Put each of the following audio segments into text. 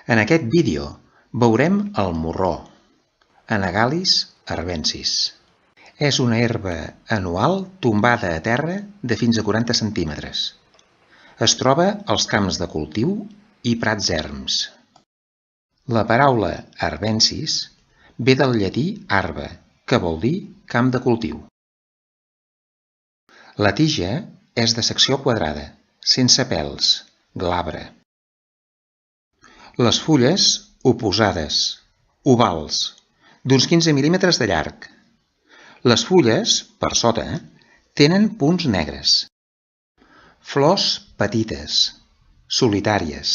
En aquest vídeo veurem el morró, Anagallis arvensis. És una herba anual tombada a terra de fins a 40 centímetres. Es troba als camps de cultiu i prats erms. La paraula arvensis ve del llatí arba, que vol dir camp de cultiu. La tija és de secció quadrada, sense pèls, glabra. Les fulles oposades, ovals, d'uns 15 mil·límetres de llarg. Les fulles, per sota, tenen punts negres. Flors petites, solitàries.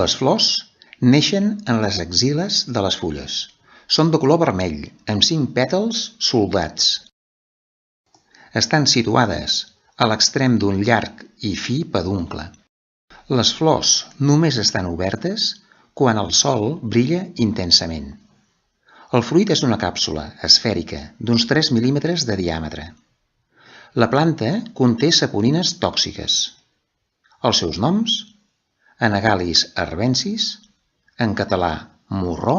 Les flors neixen en les axil·les de les fulles. Són de color vermell, amb 5 pètals soldats. Estan situades a l'extrem d'un llarg i fi peduncle. Les flors només estan obertes quan el sol brilla intensament. El fruit és una càpsula esfèrica d'uns 3 mil·límetres de diàmetre. La planta conté saponines tòxiques. Els seus noms: Anagallis arvensis, en català morró,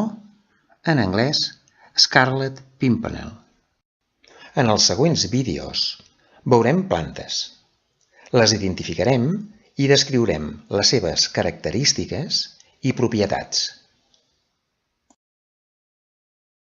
en anglès Scarlet Pimpernel. En els següents vídeos veurem plantes. Les identificarem i descriurem les seves característiques i propietats.